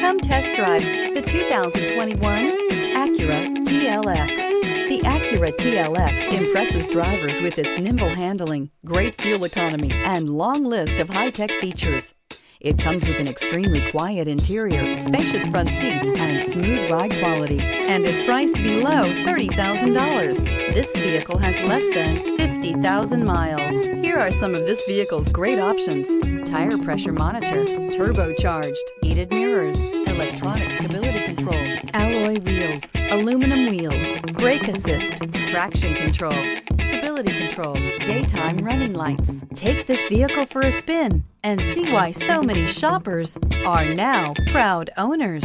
Come test drive the 2021 Acura TLX. The Acura TLX impresses drivers with its nimble handling, great fuel economy, and long list of high-tech features. It comes with an extremely quiet interior, spacious front seats, and smooth ride quality, and is priced below $30,000. This vehicle has less than 50,000 miles. Here are some of this vehicle's great options: tire pressure monitor, turbocharged, heated mirrors, electronic stability control, alloy wheels, aluminum wheels, brake assist, traction control, stability control, daytime running lights. Take this vehicle for a spin and see why so many shoppers are now proud owners.